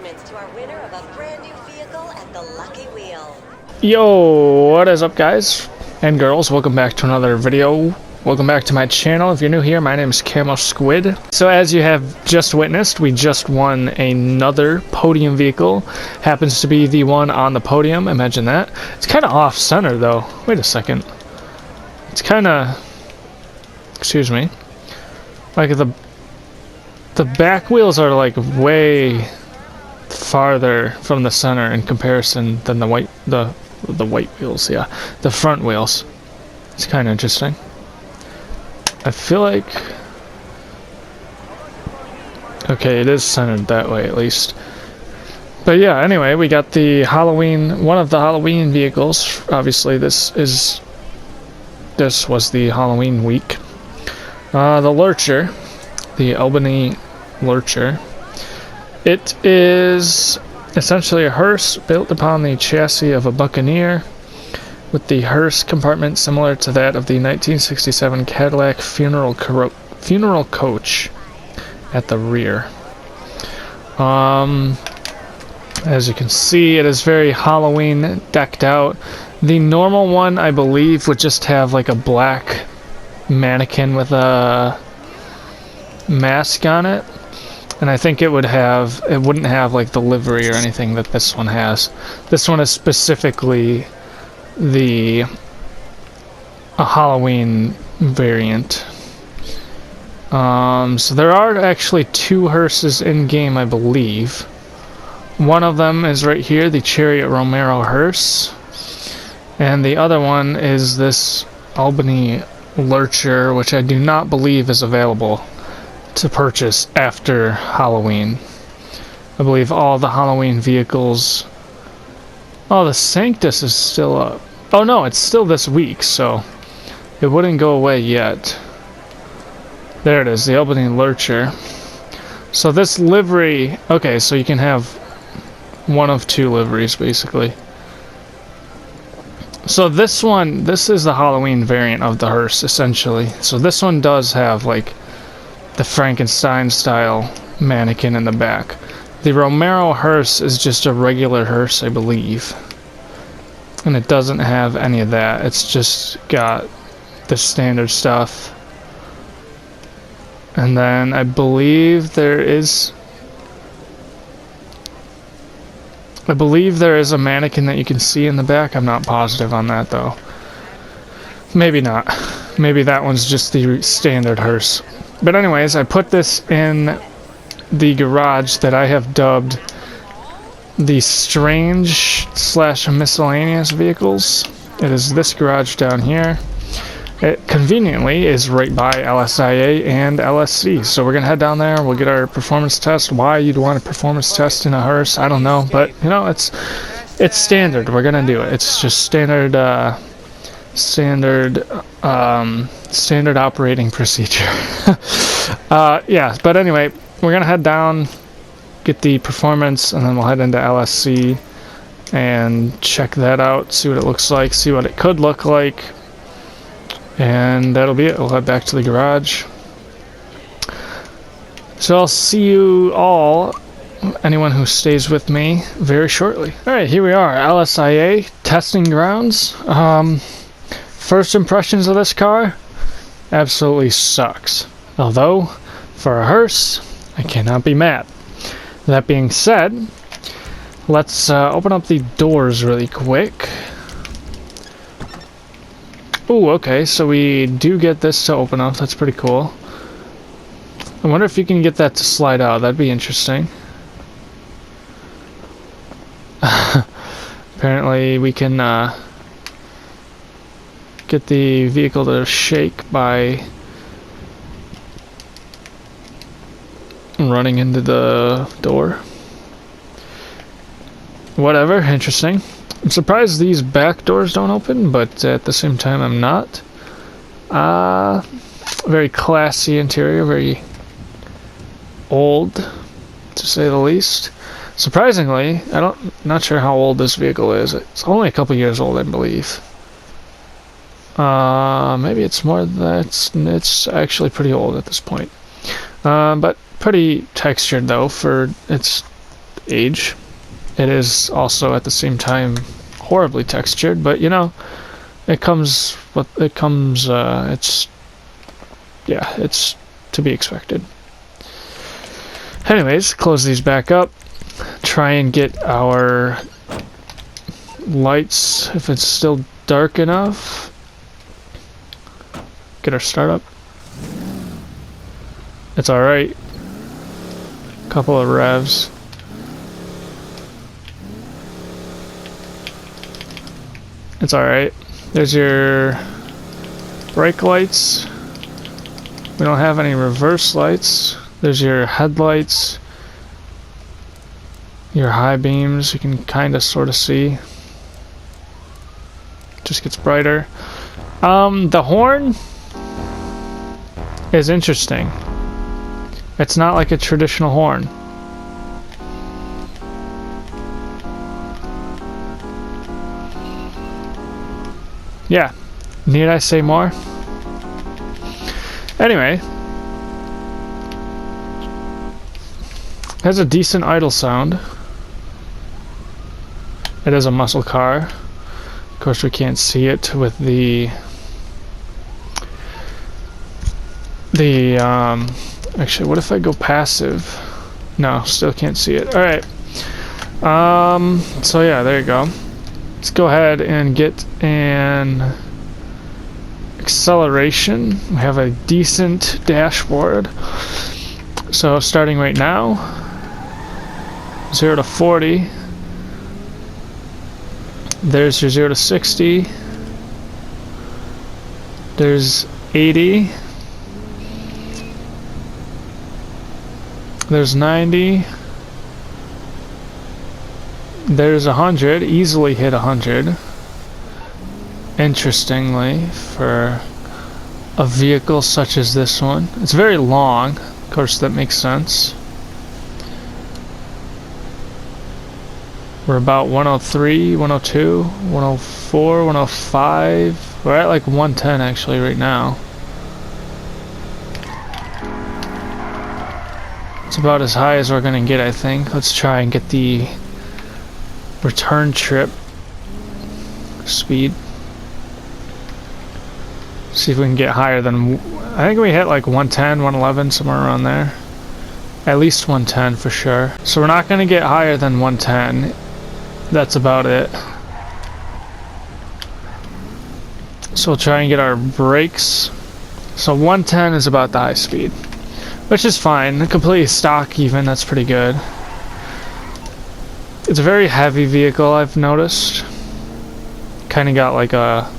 compliments to our winner of a brand new vehicle at the Lucky Wheel. Yo, what is up, guys and girls? Welcome back to another video. Welcome back to my channel. If you're new here, my name is Camo Squid. So as you have just witnessed, we just won another podium vehicle. Happens to be the one on the podium. Imagine that. It's kind of off center though. Wait a second. It's kind of, excuse me, like the back wheels are like way farther from the center in comparison than the white wheels. Yeah, the front wheels. It's kind of interesting. I feel like, okay, it is centered that way at least. But yeah, anyway, we got the Halloween, one of the Halloween vehicles. Obviously this was the Halloween week. The Lurcher, the Albany Lurcher. It is essentially a hearse built upon the chassis of a Buccaneer, with the hearse compartment similar to that of the 1967 Cadillac funeral coach at the rear. As you can see, it is very Halloween decked out. The normal one, I believe, would just have like a black mannequin with a mask on it, and I think it wouldn't have like the livery or anything that this one has. This one is specifically a Halloween variant. So there are actually two hearses in game, I believe. One of them is right here, the Chariot Romero hearse, and the other one is this Albany Lurcher, which I do not believe is available to purchase after Halloween. I believe all the Halloween vehicles. Oh, the Santos is still up. Oh no, it's still this week, so it wouldn't go away yet. There it is, the Albany Lurcher. So this livery, okay, so you can have one of two liveries basically. So this is the Halloween variant of the hearse essentially. So this one does have like the Frankenstein style mannequin in the back. The Romero hearse is just a regular hearse, I believe. And it doesn't have any of that. It's just got the standard stuff. And then I believe there is a mannequin that you can see in the back. I'm not positive on that though. Maybe not. Maybe that one's just the standard hearse. But anyways, I put this in the garage that I have dubbed the Strange/miscellaneous vehicles. It is this garage down here. It conveniently is right by LSIA and LSC, so we're gonna head down there. We'll get our performance test. Why you'd want a performance test in a hearse, I don't know, but you know, it's standard. We're gonna do it. It's just standard operating procedure. Yeah, but anyway, we're gonna head down, get the performance, and then we'll head into LSC and check that out, see what it looks like, see what it could look like, and that'll be it. We'll head back to the garage. So I'll see you all, anyone who stays with me, very shortly. Alright, here we are, LSIA testing grounds. First impressions of this car, absolutely sucks. Although, for a hearse, I cannot be mad. That being said, let's open up the doors really quick. Ooh, okay, so we do get this to open up. That's pretty cool. I wonder if you can get that to slide out. That'd be interesting. Apparently we can get the vehicle to shake by running into the door. Whatever, interesting. I'm surprised these back doors don't open, but at the same time I'm not. Very classy interior, very old, to say the least. Surprisingly, not sure how old this vehicle is. It's only a couple years old, I believe. Maybe it's more than that. It's actually pretty old at this point. But pretty textured though for its age. It is also at the same time horribly textured, but you know, it comes it's to be expected. Anyways, close these back up. Try and get our lights, if it's still dark enough. Get our startup. It's alright. Couple of revs. It's alright. There's your brake lights. We don't have any reverse lights. There's your headlights. Your high beams, you can kind of sort of see. Just gets brighter. The horn is interesting. It's not like a traditional horn. Yeah, need I say more? Anyway, has a decent idle sound. It is a muscle car. Of course, we can't see it with the actually, what if I go passive? No, still can't see it. All right. So yeah, there you go. Let's go ahead and get an acceleration. We have a decent dashboard. So starting right now, 0 to 40. There's your 0 to 60. There's 80. There's 90. There's 100. Easily hit 100. Interestingly, for a vehicle such as this one. It's very long. Of course, that makes sense. We're about 103, 102, 104, 105. We're at like 110 actually right now. It's about as high as we're gonna get, I think. Let's try and get the return trip speed. See if we can get higher than... I think we hit like 110, 111, somewhere around there. At least 110 for sure. So we're not gonna get higher than 110. That's about it. So we'll try and get our brakes. So 110 is about the high speed, which is fine. Completely stock even, that's pretty good. It's a very heavy vehicle, I've noticed. Kind of got like a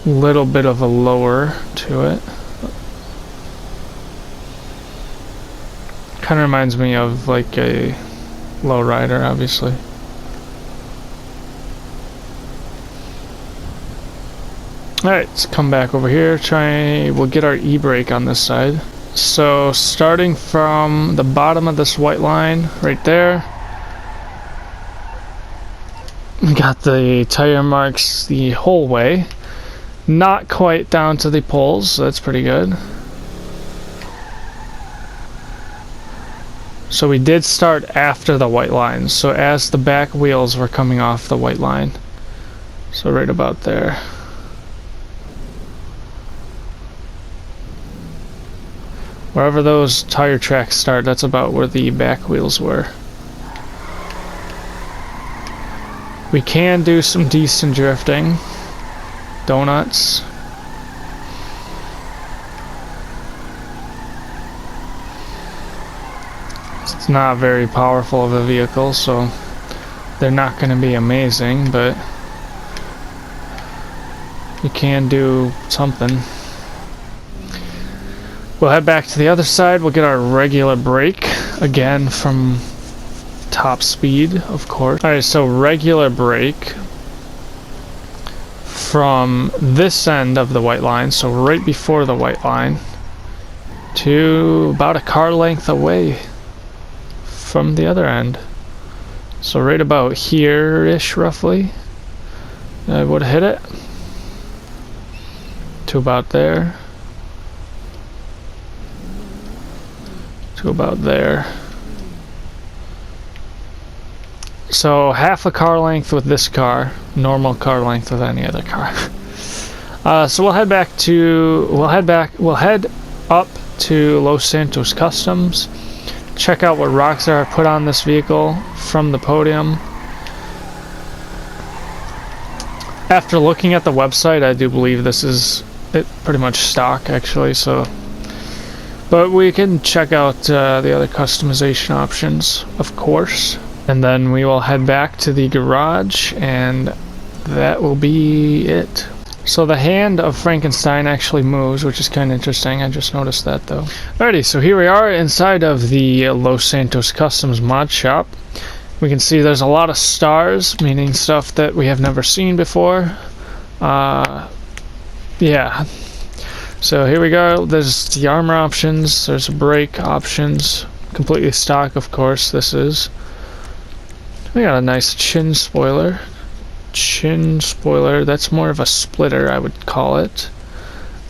little bit of a lower to it. Kind of reminds me of like a lowrider, obviously. Alright, let's come back over here. We'll get our e-brake on this side. So starting from the bottom of this white line right there, we got the tire marks the whole way. Not quite down to the poles, so that's pretty good. So we did start after the white line, so as the back wheels were coming off the white line. So right about there. Wherever those tire tracks start, that's about where the back wheels were. We can do some decent drifting. Donuts. It's not very powerful of a vehicle, so they're not going to be amazing, but you can do something. We'll head back to the other side. We'll get our regular brake again from top speed, of course. Alright, so regular brake from this end of the white line, so right before the white line, to about a car length away from the other end. So right about here-ish, roughly, I would hit it. To about there. To about there. So half the car length with this car, normal car length with any other car. So we'll head up to Los Santos Customs, check out what rocks are put on this vehicle from the podium. After looking at the website, I do believe this is pretty much stock actually, so but we can check out the other customization options, of course, and then we will head back to the garage, and that will be it. So the hand of Frankenstein actually moves, which is kind of interesting. I just noticed that though. Alrighty, so here we are inside of the Los Santos Customs mod shop. We can see there's a lot of stars, meaning stuff that we have never seen before. Yeah. So here we go. There's the armor options. There's brake options. Completely stock, of course, this is. We got a nice chin spoiler. That's more of a splitter, I would call it.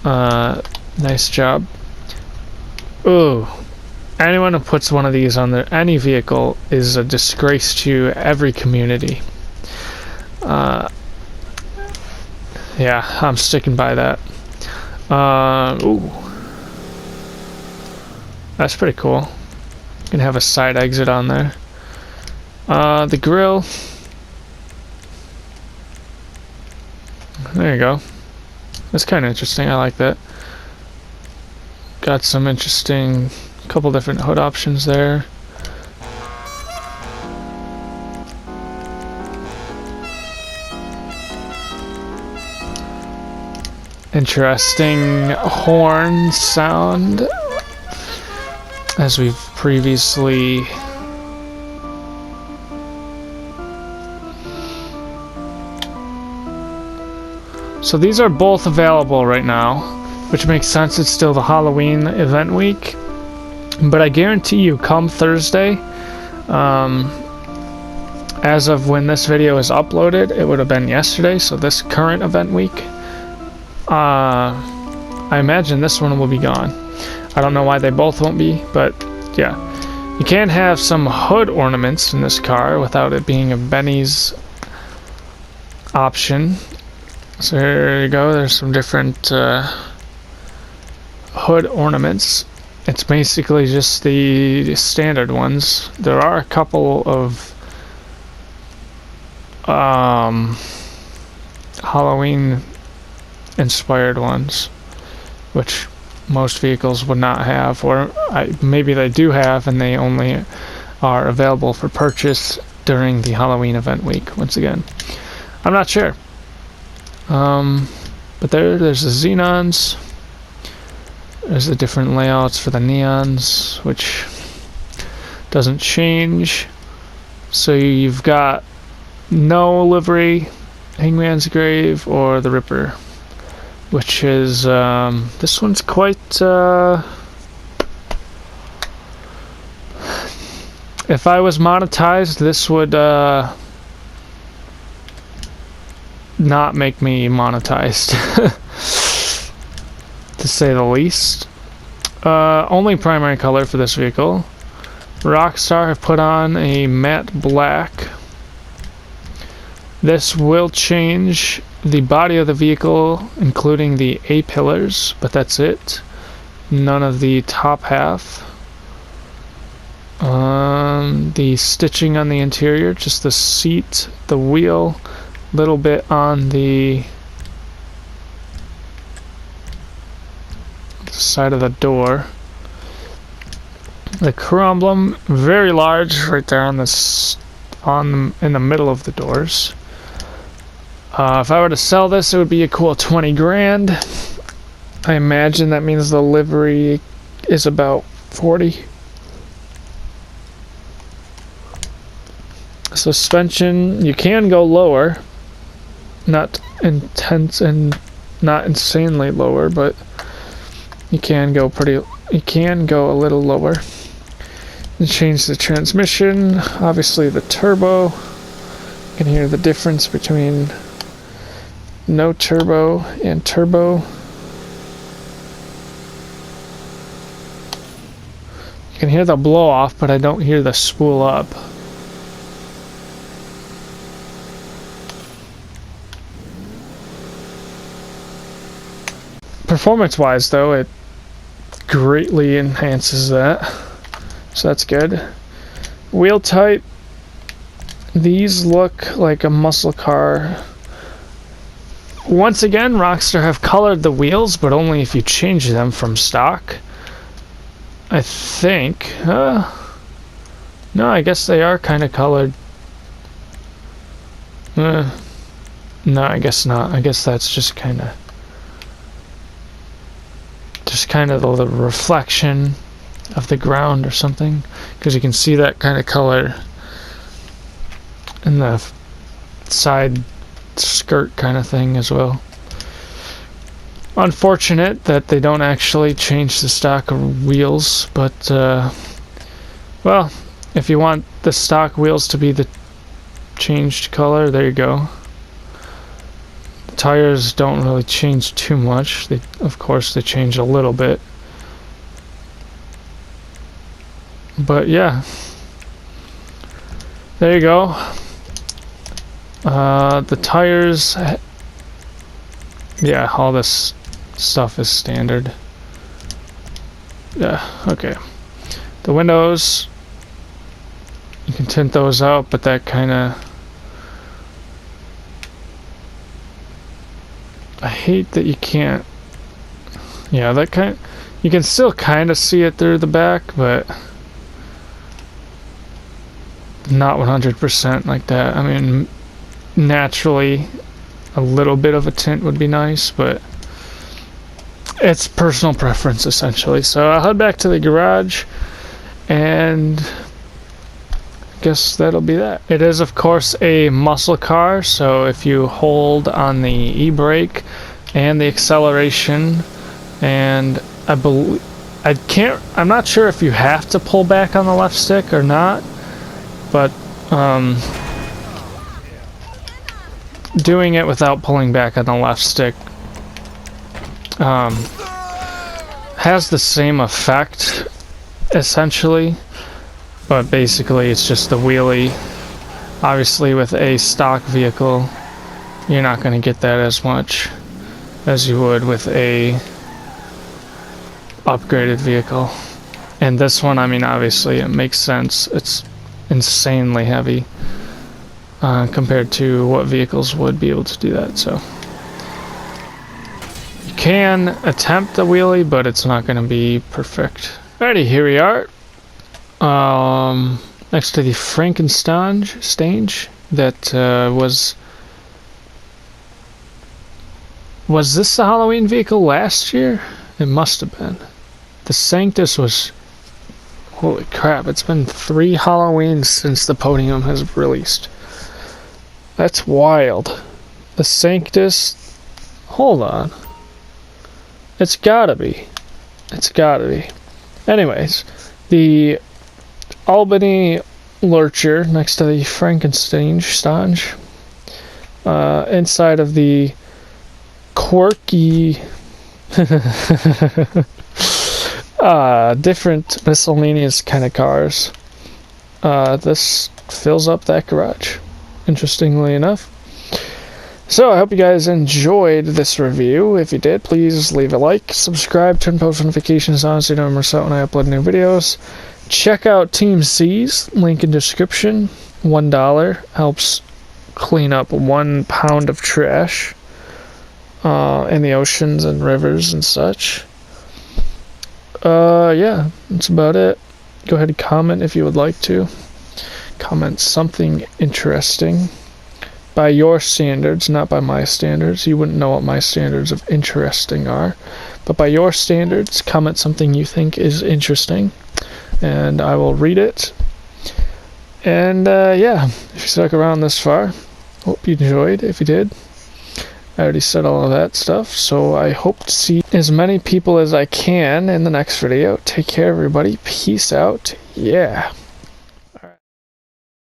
Nice job. Ooh. Anyone who puts one of these on any vehicle is a disgrace to every community. Yeah, I'm sticking by that. Ooh. That's pretty cool. You can have a side exit on there. The grill. There you go. That's kind of interesting. I like that. Got some interesting, couple different hood options there. Interesting horn sound, as we've previously so these are both available right now, which makes sense. It's still the Halloween event week, but I guarantee you come Thursday, as of when this video is uploaded, it would have been yesterday, so this current event week, I imagine this one will be gone. I don't know why they both won't be, but yeah. You can't have some hood ornaments in this car without it being a Benny's option. So here you go, there's some different hood ornaments. It's basically just the standard ones. There are a couple of Halloween inspired ones, which most vehicles would not have, or maybe they do have and they only are available for purchase during the Halloween event week. Once again, I'm not sure. But there's the xenons. There's the different layouts for the neons, which doesn't change. So you've got no livery, Hangman's Grave, or the Ripper, which is this one's quite if I was monetized, this would not make me monetized, to say the least. Only primary color for this vehicle. Rockstar have put on a matte black. This will change the body of the vehicle, including the A-pillars, but that's it. None of the top half. The stitching on the interior, just the seat, the wheel, little bit on the side of the door. The crew emblem, very large, right there on this, in the middle of the doors. If I were to sell this, it would be a cool 20 grand. I imagine that means the livery is about 40. Suspension, you can go lower, not intense and not insanely lower, but you can go a little lower. And change the transmission, obviously the turbo. You can hear the difference between no turbo and turbo. You can hear the blow off, but I don't hear the spool up. Performance-wise, though, it greatly enhances that. So that's good. Wheel type. These look like a muscle car. Once again, Rockstar have colored the wheels, but only if you change them from stock. I think. No, I guess they are kind of colored. No, I guess not. I guess that's just kind of the reflection of the ground or something, because you can see that kind of color in the side skirt kind of thing as well. Unfortunate that they don't actually change the stock wheels, but well, if you want the stock wheels to be the changed color, there you go. The tires don't really change too much. Of course they change a little bit, but yeah, there you go. The tires, yeah, all this stuff is standard. Yeah, okay. The windows, you can tint those out, but that kind of... I hate that you can't... Yeah, that kind... You can still kind of see it through the back, but not 100% like that. I mean, naturally, a little bit of a tint would be nice, but it's personal preference, essentially. So I'll head back to the garage, and I guess that'll be that. It is, of course, a muscle car, so if you hold on the e-brake and the acceleration, and I'm not sure if you have to pull back on the left stick or not, but doing it without pulling back on the left stick has the same effect, essentially, but basically it's just the wheelie. Obviously, with a stock vehicle, you're not going to get that as much as you would with a upgraded vehicle. And this one, I mean, obviously it makes sense. It's insanely heavy compared to what vehicles would be able to do that. So you can attempt the wheelie, but it's not going to be perfect. Alrighty, here we are. Next to the Frankenstein stage that was this the Halloween vehicle last year? It must have been. The Santos was... Holy crap, it's been 3 Halloweens since the podium has released. That's wild. The Sanctus... Hold on. It's gotta be. It's gotta be. Anyways, the Albany Lurcher next to the Frankenstein stange. Inside of the quirky... different miscellaneous kind of cars. This fills up that garage, interestingly enough. So I hope you guys enjoyed this review. If you did, please leave a like, subscribe, turn post notifications on so you don't miss out when I upload new videos. Check out Team C's, link in description. $1 helps clean up 1 pound of trash in the oceans and rivers and such. Yeah, that's about it. Go ahead and comment if you would like to. Comment something interesting. By your standards, not by my standards. You wouldn't know what my standards of interesting are. But by your standards, comment something you think is interesting, and I will read it. And, yeah, if you stuck around this far, hope you enjoyed. If you did, I already said all of that stuff, so I hope to see as many people as I can in the next video. Take care, everybody. Peace out. Yeah.